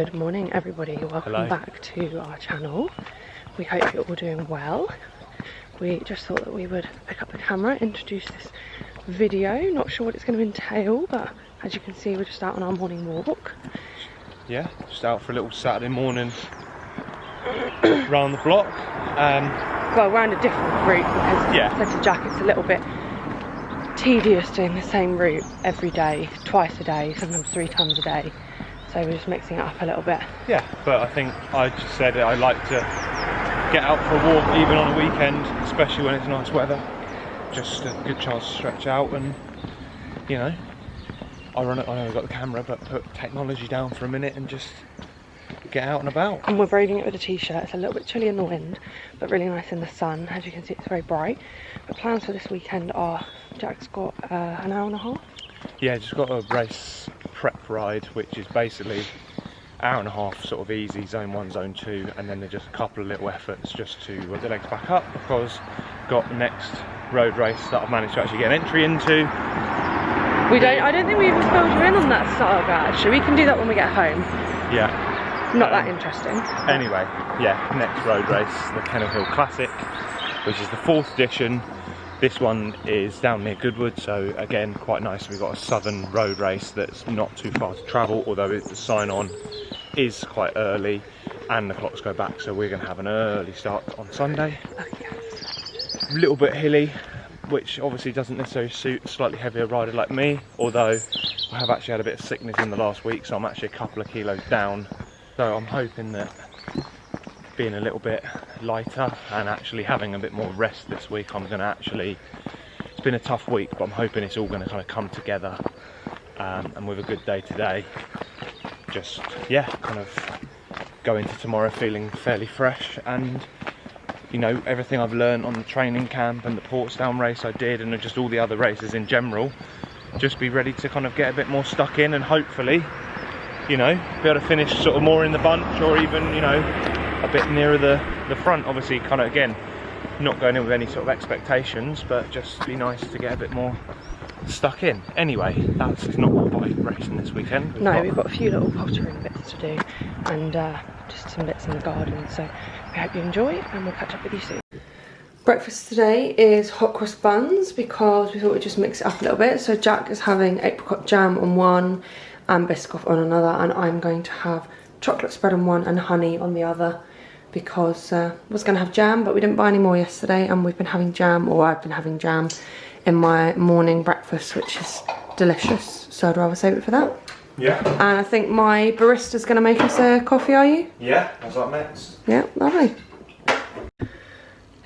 Good morning everybody, welcome back to our channel. We hope you're all doing well. We just thought that we would pick up the camera, introduce this video. Not sure what it's going to entail, but as you can see we're just out on our morning walk. Yeah, just out for a little Saturday morning round the block. Well, around a different route because I said to Jack it's a little bit tedious doing the same route every day, twice a day, sometimes 3 times a day. So we're just mixing it up a little bit. Yeah, but I think I just said I like to get out for a walk even on a weekend, especially when it's nice weather. Just a good chance to stretch out and, you know, I know I've got the camera, but put technology down for a minute and just get out and about. And we're braving it with a t-shirt. It's a little bit chilly in the wind, but really nice in the sun. As you can see, it's very bright. But plans for this weekend are, Jack's got an hour and a half. Yeah, just got a race prep ride, which is basically hour and a half sort of easy, zone 1, zone 2, and then there's just a couple of little efforts just to get the legs back up, because got the next road race that I've managed to actually get an entry into. I don't think we even filled you in on that saga actually. We can do that when we get home. Yeah. Not that interesting. Anyway, yeah, next road race, the Kennel Hill Classic, which is the 4th edition. This one is down near Goodwood, so again, quite nice. We've got a southern road race that's not too far to travel, although the sign-on is quite early and the clocks go back, so we're going to have an early start on Sunday. A little bit hilly, which obviously doesn't necessarily suit a slightly heavier rider like me, although I have actually had a bit of sickness in the last week, so I'm actually a couple of kilos down. So I'm hoping that being a little bit lighter and actually having a bit more rest this week, I'm going to actually, it's been a tough week, but I'm hoping it's all going to kind of come together, and with a good day today, just, yeah, kind of go into tomorrow feeling fairly fresh. And, you know, everything I've learned on the training camp and the Portsdown race I did, and just all the other races in general, just be ready to kind of get a bit more stuck in and hopefully, you know, be able to finish sort of more in the bunch, or even, you know, a bit nearer the front. Obviously, kind of, again, not going in with any sort of expectations, but just be nice to get a bit more stuck in. Anyway, that's not all bike racing this weekend. We've got a few little pottering bits to do, and just some bits in the garden, so we hope you enjoy, and we'll catch up with you soon. Breakfast today is hot cross buns, because we thought we'd just mix it up a little bit. So Jack is having apricot jam on one and Biscoff on another, and I'm going to have chocolate spread on one and honey on the other, because I was going to have jam, but we didn't buy any more yesterday, and we've been having jam, or I've been having jam in my morning breakfast, which is delicious, so I'd rather save it for that. Yeah. And I think my barista's going to make us a coffee, are you? Yeah, that's what I meant. Yeah, lovely.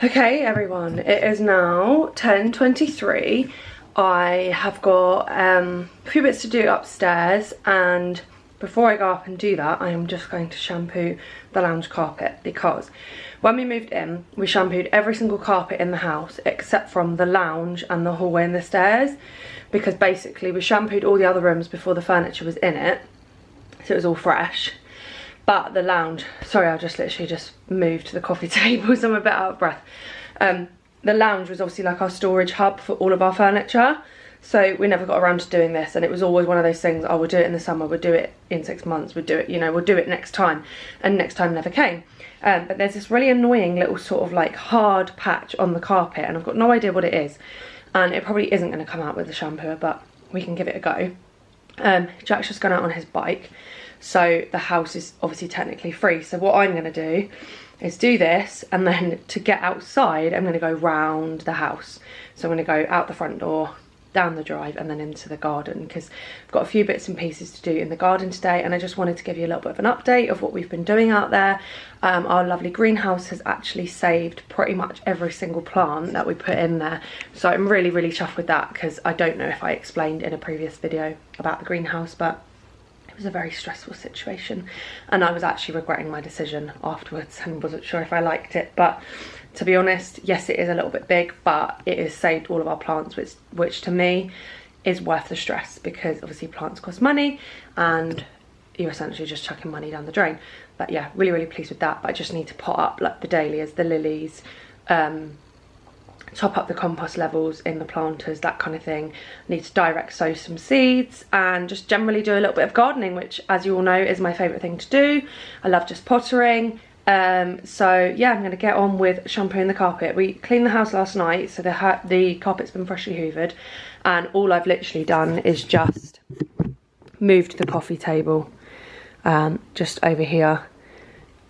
Okay everyone, it is now 10:23. I have got a few bits to do upstairs, and before I go up and do that, I am just going to shampoo the lounge carpet, because when we moved in, we shampooed every single carpet in the house except from the lounge and the hallway and the stairs, because basically we shampooed all the other rooms before the furniture was in it, so it was all fresh. But the lounge, sorry, I just literally just moved to the coffee table, so I'm a bit out of breath. The lounge was obviously like our storage hub for all of our furniture, so we never got around to doing this, and it was always one of those things, oh, we'll do it in the summer, we'll do it in 6 months, we'll do it, you know, we'll do it next time, and next time never came. But there's this really annoying little sort of like hard patch on the carpet, and I've got no idea what it is, and it probably isn't going to come out with the shampooer, but we can give it a go. Jack's just gone out on his bike, so the house is obviously technically free, so what I'm going to do is do this, and then to get outside I'm going to go round the house. So I'm going to go out the front door, down the drive, and then into the garden, because I've got a few bits and pieces to do in the garden today, and I just wanted to give you a little bit of an update of what we've been doing out there. Our lovely greenhouse has actually saved pretty much every single plant that we put in there, so I'm really chuffed with that, because I don't know if I explained in a previous video about the greenhouse, but it was a very stressful situation, and I was actually regretting my decision afterwards and wasn't sure if I liked it. But to be honest, yes, it is a little bit big, but it has saved all of our plants, which to me is worth the stress, because obviously plants cost money and you're essentially just chucking money down the drain. But yeah, really pleased with that. But I just need to pot up like the dahlias, the lilies, top up the compost levels in the planters, that kind of thing. Need to direct sow some seeds and just generally do a little bit of gardening, which, as you all know, is my favourite thing to do. I love just pottering. So yeah, I'm going to get on with shampooing the carpet. We cleaned the house last night, so the carpet's been freshly hoovered, and all I've literally done is just moved the coffee table just over here,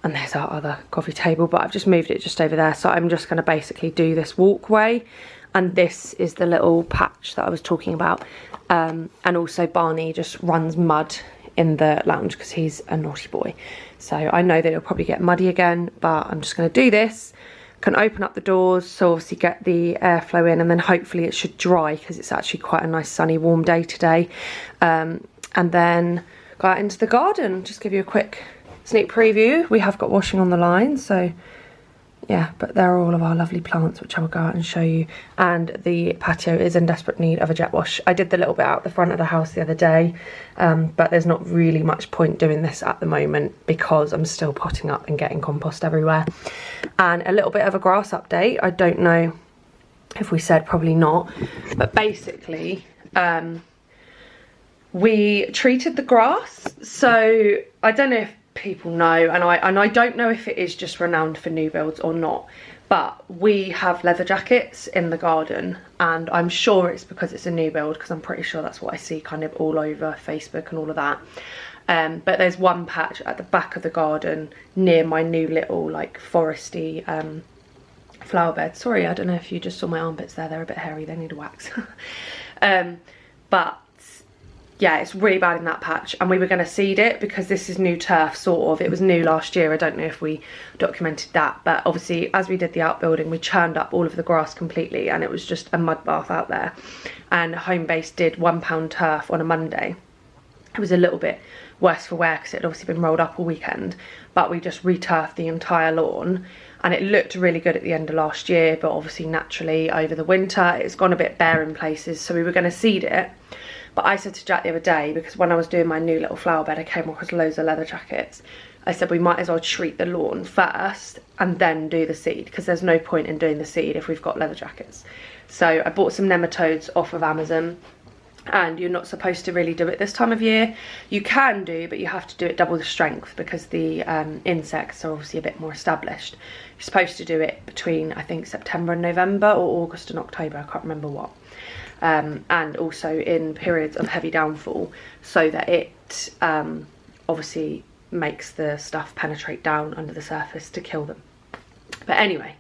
and there's our other coffee table, but I've just moved it just over there. So I'm just going to basically do this walkway, and this is the little patch that I was talking about. And also Barney just runs mud in the lounge because he's a naughty boy. So I know that it'll probably get muddy again, but I'm just going to do this. Can open up the doors, so obviously get the airflow in, and then hopefully it should dry because it's actually quite a nice sunny warm day today. And then go out into the garden, just give you a quick sneak preview. We have got washing on the line, so yeah, but there are all of our lovely plants, which I will go out and show you. And the patio is in desperate need of a jet wash. I did the little bit out the front of the house the other day, but there's not really much point doing this at the moment because I'm still potting up and getting compost everywhere. And a little bit of a grass update. I don't know if we said, probably not, but basically we treated the grass. So I don't know if people know, and I don't know if it is just renowned for new builds or not, but we have leather jackets in the garden, and I'm sure it's because it's a new build, because I'm pretty sure that's what I see kind of all over Facebook and all of that. But there's one patch at the back of the garden near my new little like foresty flower bed. Sorry, I don't know if you just saw my armpits there, they're a bit hairy, they need a wax. But yeah, it's really bad in that patch, and we were going to seed it because this is new turf, sort of. It was new last year. I don't know if we documented that, but obviously as we did the outbuilding, we churned up all of the grass completely, and it was just a mud bath out there. And Homebase did £1 turf on a Monday. It was a little bit worse for wear because it had obviously been rolled up all weekend, but we just re-turfed the entire lawn, and it looked really good at the end of last year, but obviously naturally over the winter it's gone a bit bare in places, so we were going to seed it. But I said to Jack the other day, because when I was doing my new little flower bed, I came across loads of leather jackets. I said we might as well treat the lawn first and then do the seed, because there's no point in doing the seed if we've got leather jackets. So I bought some nematodes off of Amazon, and you're not supposed to really do it this time of year. You can do, but you have to do it double the strength because the insects are obviously a bit more established. You're supposed to do it between, I think, September and November, or August and October, I can't remember what. And also in periods of heavy downfall, so that it obviously makes the stuff penetrate down under the surface to kill them. But anyway,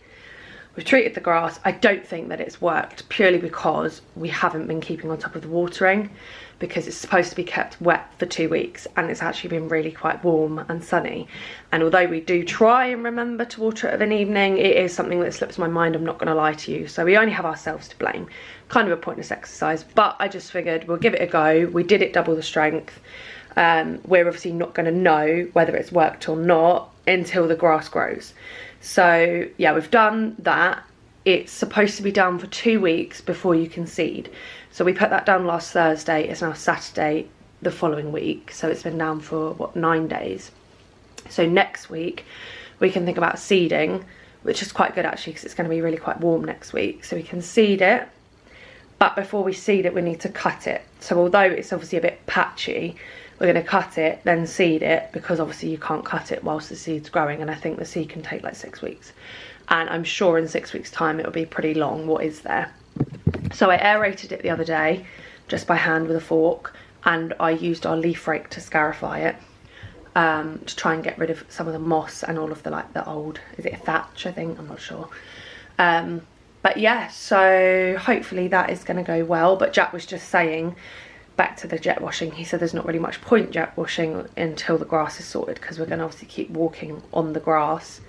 we've treated the grass. I don't think that it's worked, purely because we haven't been keeping on top of the watering, because it's supposed to be kept wet for 2 weeks, and it's actually been really quite warm and sunny. And although we do try and remember to water it of an evening, it is something that slips my mind, I'm not going to lie to you. So we only have ourselves to blame. Kind of a pointless exercise, but I just figured we'll give it a go. We did it double the strength. We're obviously not going to know whether it's worked or not until the grass grows. So yeah, we've done that. It's supposed to be down for 2 weeks before you can seed. So we put that down last Thursday. It's now Saturday the following week, so it's been down for what, 9 days. So next week we can think about seeding, which is quite good actually, because it's going to be really quite warm next week. So we can seed it, but before we seed it we need to cut it. So although it's obviously a bit patchy, we're going to cut it, then seed it, because obviously you can't cut it whilst the seed's growing, and I think the seed can take like 6 weeks. And I'm sure in 6 weeks time it'll be pretty long, what is there. So I aerated it the other day, just by hand with a fork, and I used our leaf rake to scarify it, to try and get rid of some of the moss and all of the like the old, is it thatch I think, I'm not sure. But yeah, so hopefully that is going to go well. But Jack was just saying, back to the jet washing, he said there's not really much point jet washing until the grass is sorted, because we're going to obviously keep walking on the grass,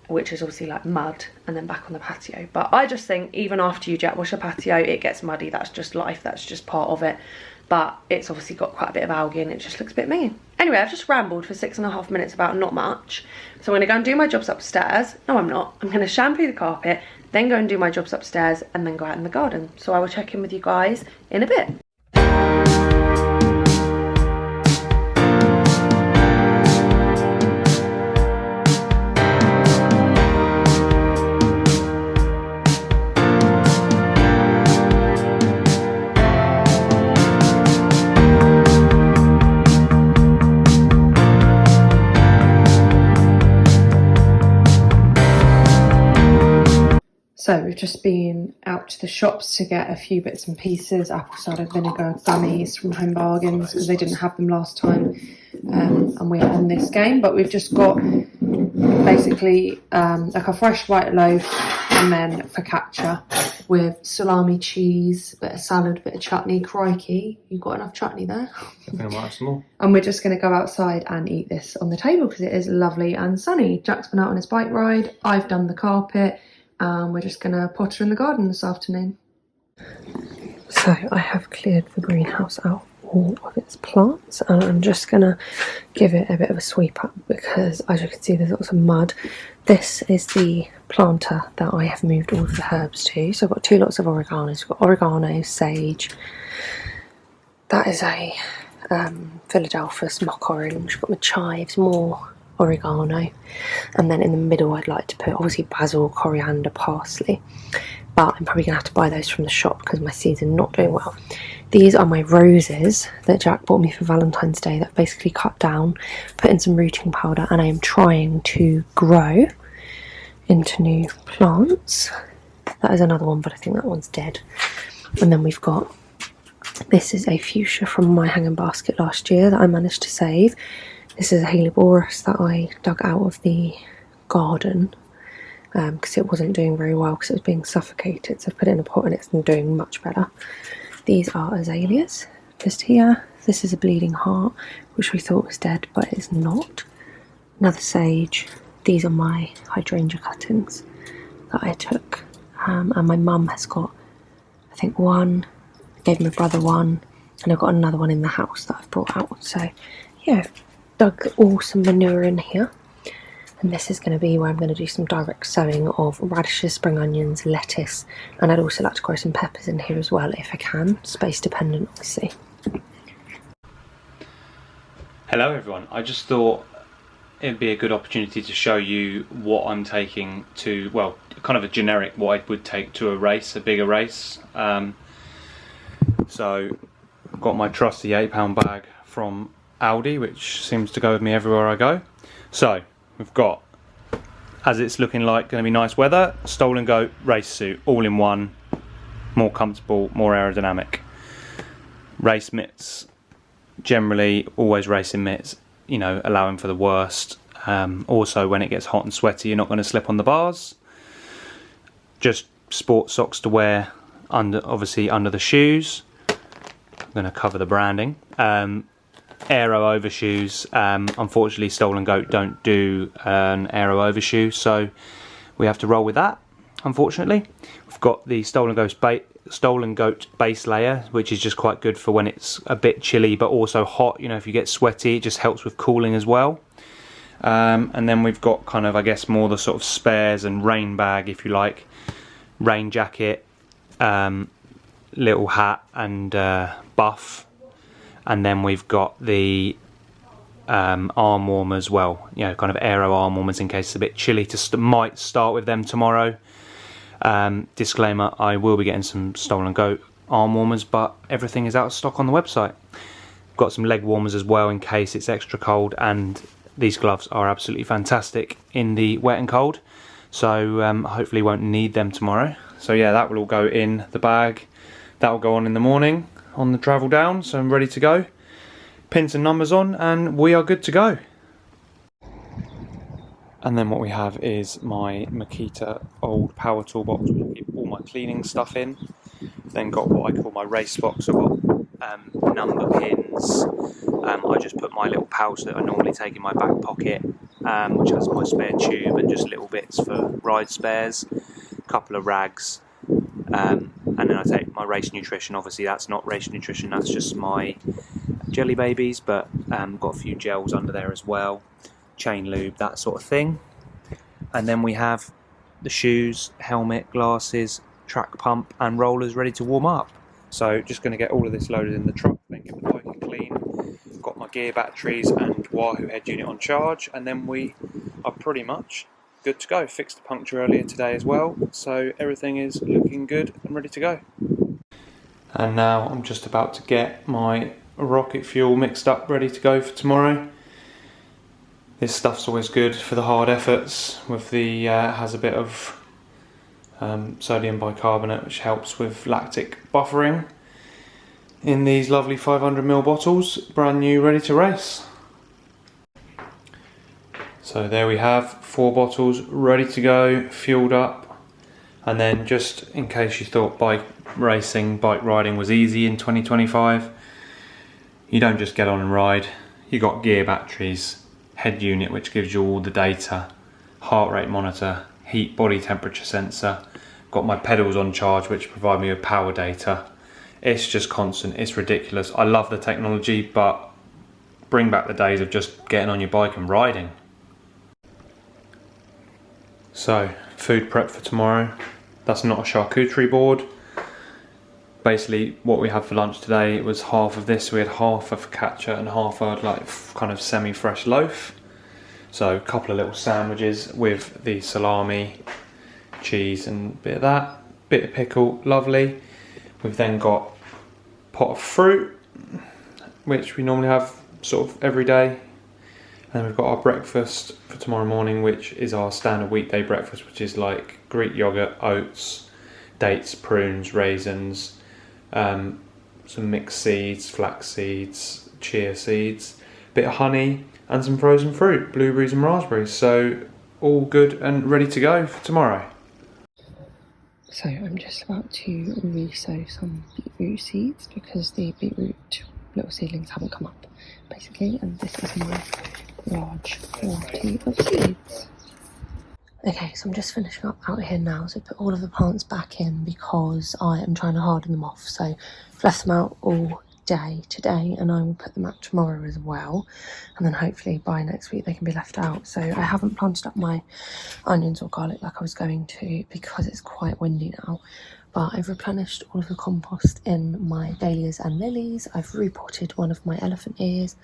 which is obviously like mud, and then back on the patio. But I just think even after you jet wash a patio, it gets muddy. That's just life, that's just part of it. But it's obviously got quite a bit of algae and it just looks a bit minging. Anyway, I've just rambled for 6.5 minutes about not much. So I'm going to go and do my jobs upstairs. No, I'm not. I'm going to shampoo the carpet, then go and do my jobs upstairs, and then go out in the garden. So I will check in with you guys in a bit. So we've just been out to the shops to get a few bits and pieces, apple cider vinegar, gummies from Home Bargains, because they didn't have them last time, and we're on this game. But we've just got basically like a fresh white loaf, and then focaccia with salami, cheese, bit of salad, bit of chutney. Crikey, you've got enough chutney there. I think I might have some more. And we're just going to go outside and eat this on the table because it is lovely and sunny. Jack's been out on his bike ride, I've done the carpet, and we're just going to potter in the garden this afternoon. So I have cleared the greenhouse out all of its plants, and I'm just going to give it a bit of a sweep up because, as you can see, there's lots of mud. This is the planter that I have moved all of the herbs to. So I've got 2 lots of oreganos. We've got oregano, sage. That is a Philadelphus mock orange. I've got my chives, more oregano, and then in the middle I'd like to put obviously basil, coriander, parsley, but I'm probably gonna have to buy those from the shop because my seeds are not doing well. These are my roses that Jack bought me for Valentine's Day that I've basically cut down, put in some rooting powder, and I am trying to grow into new plants. That is another one, but I think that one's dead. And then we've got, this is a fuchsia from my hanging basket last year that I managed to save. This is a Helioborus that I dug out of the garden because it wasn't doing very well because it was being suffocated. So I put it in a pot and it's doing much better. These are azaleas, just here. This is a bleeding heart, which we thought was dead, but it's not. Another sage. These are my hydrangea cuttings that I took. And my mum has got, I think, one. I gave my brother one, and I've got another one in the house that I've brought out. So yeah, dug all some manure in here, and this is going to be where I'm going to do some direct sowing of radishes, spring onions, lettuce, and I'd also like to grow some peppers in here as well if I can, space dependent obviously. Hello everyone, I just thought it'd be a good opportunity to show you what I'm taking to, well, kind of a generic what I would take to a race, a bigger race. So I've got my trusty £8 bag from Aldi, which seems to go with me everywhere I go. So we've got, as it's looking like going to be nice weather, Stolen Goat race suit, all in one, more comfortable, more aerodynamic. Race mitts, generally always racing mitts, you know, allowing for the worst. Also when it gets hot and sweaty, you're not going to slip on the bars. Just sport socks to wear under, obviously under the shoes. I'm going to cover the branding. Aero overshoes, unfortunately Stolen Goat don't do an aero overshoe, so we have to roll with that, unfortunately. We've got the Stolen Goat base layer, which is just quite good for when it's a bit chilly but also hot. You know, if you get sweaty, it just helps with cooling as well. And then we've got kind of, I guess, more the sort of spares and rain bag, if you like. Rain jacket, little hat and buff. And then we've got the arm warmer as well, you know, kind of aero arm warmers in case it's a bit chilly. Might start with them tomorrow. Disclaimer, I will be getting some Stolen Goat arm warmers, but everything is out of stock on the website. Got some leg warmers as well in case it's extra cold, and these gloves are absolutely fantastic in the wet and cold, so hopefully won't need them tomorrow. So yeah, that will all go in the bag. That will go on in the morning on the travel down, so I'm ready to go. Pins and numbers on and we are good to go. And then what we have is my Makita old power toolbox, which I keep all my cleaning stuff in. Then got what I call my race box. I've got number pins. I just put my little pouch that I normally take in my back pocket, which has my spare tube and just little bits for ride spares, a couple of rags, and then I take my race nutrition. Obviously that's not race nutrition, that's just my jelly babies, but got a few gels under there as well, chain lube, that sort of thing. And then we have the shoes, helmet, glasses, track pump and rollers ready to warm up. So just going to get all of this loaded in the truck, then get the bike clean. Got my gear batteries and Wahoo head unit on charge, and then we are pretty much good to go. Fixed the puncture earlier today as well, so everything is looking good and ready to go. And now I'm just about to get my rocket fuel mixed up, ready to go for tomorrow. This stuff's always good for the hard efforts. With the has a bit of sodium bicarbonate, which helps with lactic buffering, in these lovely 500ml bottles, brand new, ready to race. So there we have 4 bottles ready to go, fueled up. And then, just in case you thought bike riding was easy in 2025, you don't just get on and ride. You got gear batteries, head unit which gives you all the data, heart rate monitor, heat body temperature sensor, got my pedals on charge which provide me with power data. It's just constant, it's ridiculous. I love the technology, but bring back the days of just getting on your bike and riding. So, food prep for tomorrow. That's not a charcuterie board. Basically, what we had for lunch today, it was half of this. We had half a focaccia and half a kind of semi-fresh loaf. So a couple of little sandwiches with the salami, cheese and a bit of that. Bit of pickle, lovely. We've then got a pot of fruit, which we normally have sort of every day. And we've got our breakfast for tomorrow morning, which is our standard weekday breakfast, which is like Greek yogurt, oats, dates, prunes, raisins, some mixed seeds, flax seeds, chia seeds, a bit of honey and some frozen fruit, blueberries and raspberries. So all good and ready to go for tomorrow. So I'm just about to re-sow some beetroot seeds because the beetroot little seedlings haven't come up, basically, and this is my large quantity of seeds. Okay, so I'm just finishing up out here now, so I put all of the plants back in because I am trying to harden them off. So I've left them out all day today and I will put them out tomorrow as well, and then hopefully by next week they can be left out. So I haven't planted up my onions or garlic like I was going to because it's quite windy now, but I've replenished all of the compost in my dahlias and lilies. I've repotted one of my elephant ears.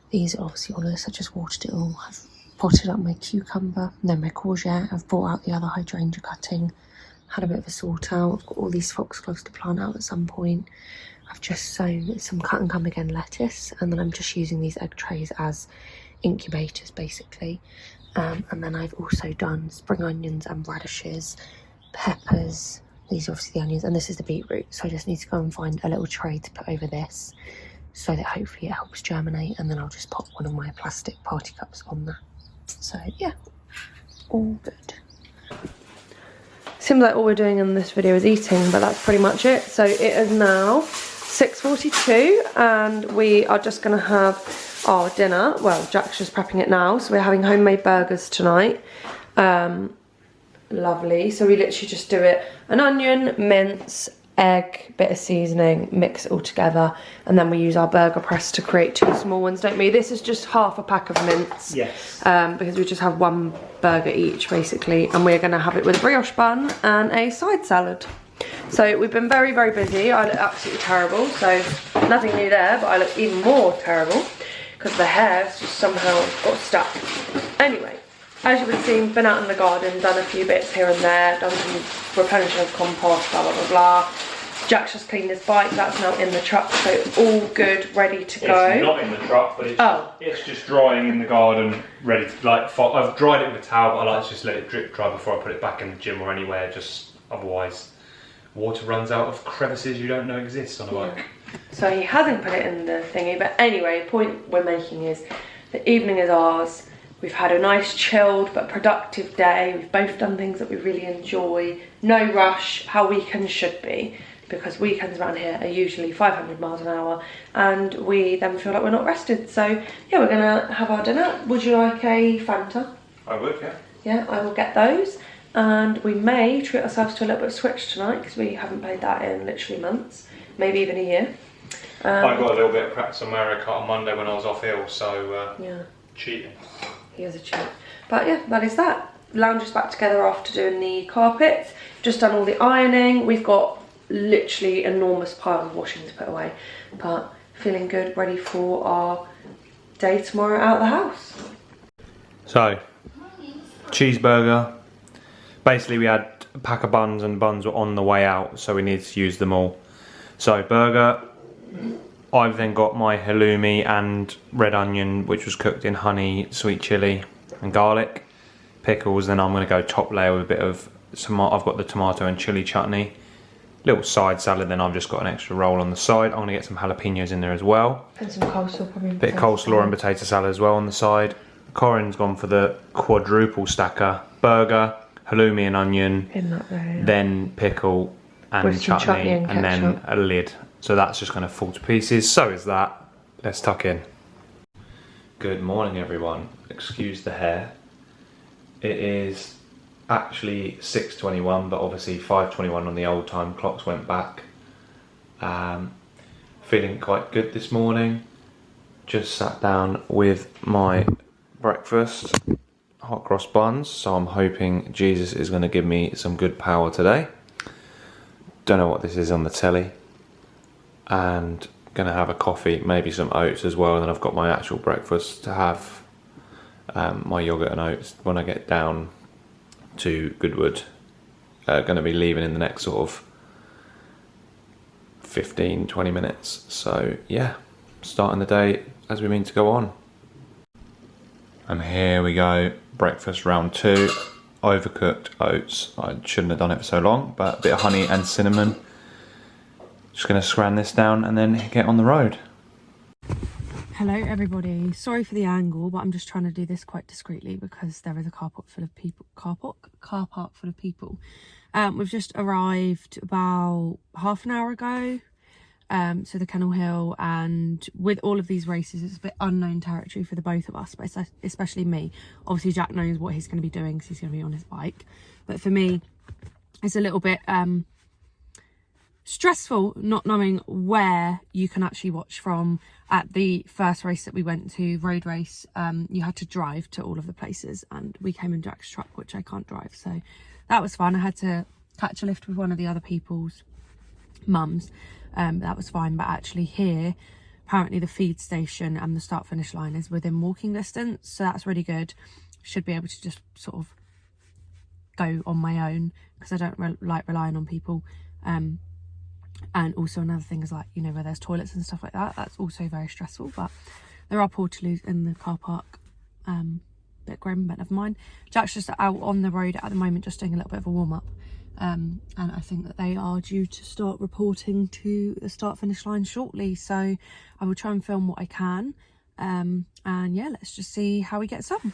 These are obviously all of this, I just watered it all. I've potted up my cucumber and then my courgette. I've brought out the other hydrangea cutting, had a bit of a sort out. I've got all these foxgloves to plant out at some point. I've just sown some cut and come again lettuce, and then I'm just using these egg trays as incubators basically. And then I've also done spring onions and radishes, peppers. These are obviously the onions, and this is the beetroot. So I just need to go and find a little tray to put over this so that hopefully it helps germinate, and then I'll just pop one of my plastic party cups on there. So yeah, all good. Seems like all we're doing in this video is eating, but that's pretty much it. So it is now 6:42 and we are just gonna have our dinner. Well, Jack's just prepping it now, so we're having homemade burgers tonight. Lovely. So we literally just do it, an onion, mince, egg, bit of seasoning, mix it all together, and then we use our burger press to create 2 small ones, don't we? This is just half a pack of mince. Yes. Because we just have 1 burger each basically, and we're gonna have it with a brioche bun and a side salad. So we've been very, very busy. I look absolutely terrible, so nothing new there, but I look even more terrible because the hair's just somehow got stuck. Anyway, as you would have seen, been out in the garden, done a few bits here and there, done some replenishing of compost, blah, blah, blah, blah. Jack's just cleaned his bike, that's now in the truck, so all good, ready to go. It's not in the truck, but it's just drying in the garden, ready to, I've dried it with a towel, but I like to just let it drip dry before I put it back in the gym or anywhere, just otherwise water runs out of crevices you don't know exist on a bike. So he hasn't put it in the thingy, but anyway, the point we're making is the evening is ours. We've had a nice chilled but productive day. We've both done things that we really enjoy. No rush, how weekends should be, because weekends around here are usually 500 miles an hour and we then feel like we're not rested. So yeah, we're gonna have our dinner. Would you like a Fanta? I would, yeah. Yeah, I will get those. And we may treat ourselves to a little bit of Switch tonight because we haven't played that in literally months, maybe even a year. I got a little bit of practice on Mario Kart on Monday when I was off ill, so yeah. Cheating. He is a cheat. But yeah, that is that. Lounge is back together after doing the carpets. Just done all the ironing. We've got literally enormous pile of washing to put away. But feeling good, ready for our day tomorrow out of the house. So, cheeseburger. Basically we had a pack of buns and buns were on the way out, so we needed to use them all. So burger. I've then got my halloumi and red onion, which was cooked in honey, sweet chilli and garlic. Pickles, then I'm going to go top layer with a bit of I've got the tomato and chili chutney. Little side salad, then I've just got an extra roll on the side. I'm gonna get some jalapenos in there as well. And some coleslaw, probably. Bit of coleslaw and potato salad as well on the side. Corinne's gone for the quadruple stacker. Burger, halloumi and onion, then pickle and chutney, and then a lid. So that's just gonna fall to pieces. So is that. Let's tuck in. Good morning, everyone. Excuse the hair. It is actually 6:21, but obviously 5:21 on the old time clocks went back. Feeling quite good this morning. Just sat down with my breakfast, hot cross buns, so I'm hoping Jesus is going to give me some good power today. Don't know what this is on the telly. And going to have a coffee, maybe some oats as well, and then I've got my actual breakfast to have, my yogurt and oats when I get down to Goodwood. Going to be leaving in the next sort of 15-20 minutes. So yeah, starting the day as we mean to go on. And here we go, breakfast round 2. Overcooked oats. I shouldn't have done it for so long, but a bit of honey and cinnamon. Just going to scran this down and then get on the road. Hello everybody, sorry for the angle, but I'm just trying to do this quite discreetly because there is a car park full of people. We've just arrived about half an hour ago to the Kennel Hill, and with all of these races it's a bit unknown territory for the both of us, but especially me. Obviously Jack knows what he's going to be doing because he's going to be on his bike, but for me it's a little bit stressful not knowing where you can actually watch from. At the first race that we went to, road race, you had to drive to all of the places, and we came in Jack's truck, which I can't drive, so that was fun. I had to catch a lift with one of the other people's mums, that was fine. But actually here, apparently the feed station and the start finish line is within walking distance, so that's really good. Should be able to just sort of go on my own because I don't like relying on people. And also another thing is, like, you know, where there's toilets and stuff like that, that's also very stressful. But there are portaloos in the car park. Bit grim, but never mind. Jack's just out on the road at the moment, just doing a little bit of a warm-up. And I think that they are due to start reporting to the start finish line shortly, so I will try and film what I can. And yeah, let's just see how he gets on.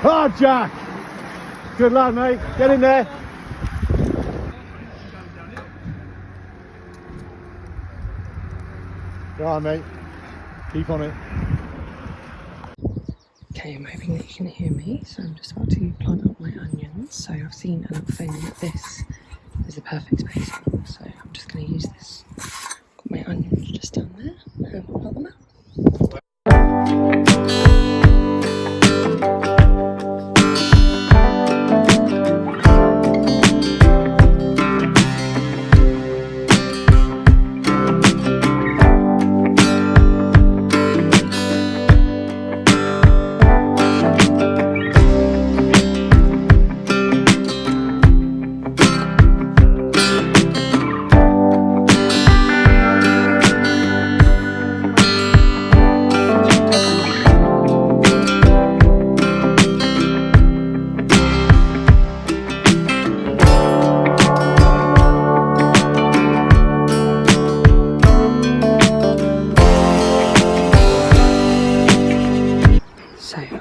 Oh, Jack! Good lad, mate. Get in there. Go on, mate. Keep on it. Okay, I'm hoping that you can hear me. So I'm just about to plant up my onions. So I've seen a little thing that this is the perfect spacing. So I'm just going to use this. Got my onions just down there, and we'll plant them out.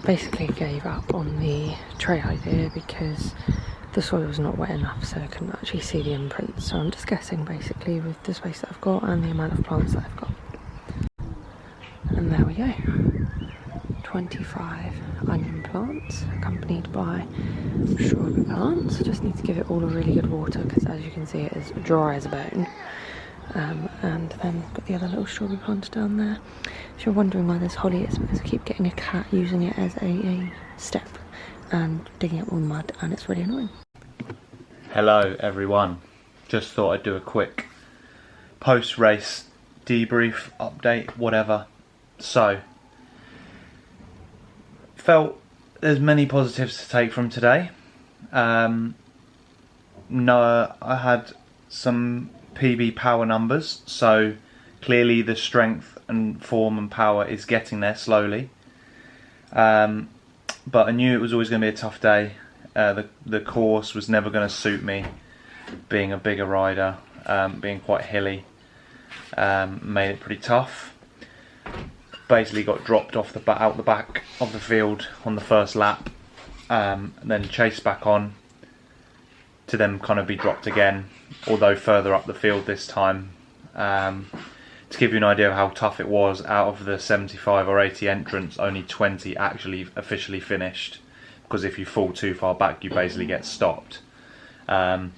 Basically gave up on the tray idea because the soil was not wet enough, so I couldn't actually see the imprints. So I'm just guessing basically with the space that I've got and the amount of plants that I've got. And there we go, 25 onion plants accompanied by strawberry plants. I just need to give it all a really good water because, as you can see, it is dry as a bone. And then got the other little strawberry plant down there. If you're wondering why there's holly, it's because I keep getting a cat using it as a step and digging up all the mud, and it's really annoying. Hello everyone, just thought I'd do a quick post-race debrief, update, whatever. So, felt there's many positives to take from today. No, I had some PB power numbers, so clearly the strength and form and power is getting there slowly. But I knew it was always going to be a tough day. The course was never going to suit me, being a bigger rider, being quite hilly, made it pretty tough. Basically got dropped off out the back of the field on the first lap, and then chased back on to then kind of be dropped again, although further up the field this time. To give you an idea of how tough it was, out of the 75 or 80 entrants, only 20 actually officially finished, because if you fall too far back you basically get stopped. I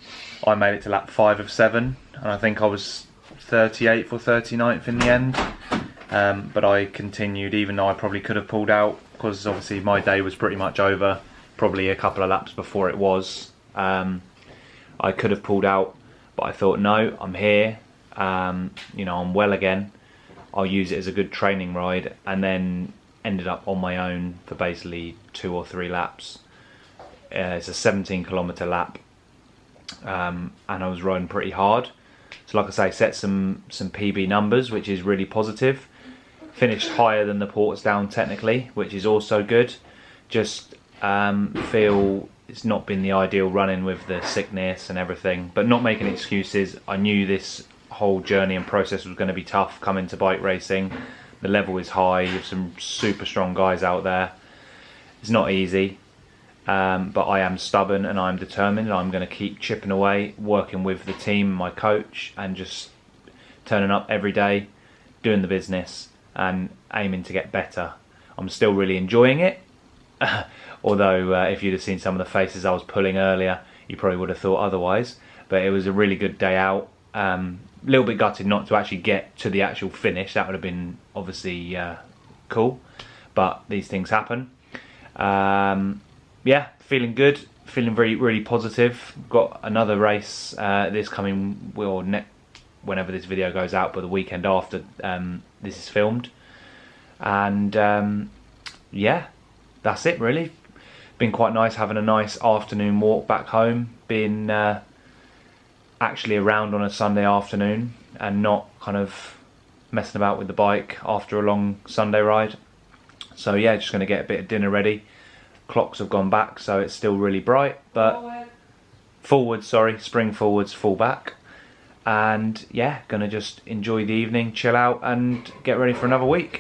made it to lap 5 of 7, and I think I was 38th or 39th in the end, but I continued even though I probably could have pulled out, because obviously my day was pretty much over probably a couple of laps before it was. I could have pulled out, but I thought, no, I'm here, you know, I'm well again, I'll use it as a good training ride, and then ended up on my own for basically 2 or 3 laps. It's a 17 kilometre lap, and I was riding pretty hard. So like I say, set some PB numbers, which is really positive. Finished higher than the Portsdown technically, which is also good. Just feel it's not been the ideal running with the sickness and everything, but not making excuses. I knew this whole journey and process was going to be tough coming to bike racing. The level is high, you have some super strong guys out there. It's not easy, but I am stubborn and I'm determined, and I'm going to keep chipping away, working with the team, my coach, and just turning up every day, doing the business and aiming to get better. I'm still really enjoying it. Although if you'd have seen some of the faces I was pulling earlier, you probably would have thought otherwise. But it was a really good day out. A little bit gutted not to actually get to the actual finish. That would have been obviously cool. But these things happen. Yeah, feeling good. Feeling really positive. Got another race this coming, well, whenever this video goes out, but the weekend after this is filmed. And yeah, that's it really. Been quite nice having a nice afternoon walk back home, being actually around on a Sunday afternoon and not kind of messing about with the bike after a long Sunday ride. So yeah, just going to get a bit of dinner ready. Clocks have gone back, so it's still really bright, but forward, sorry, spring forwards, fall back. And yeah, gonna just enjoy the evening, chill out and get ready for another week.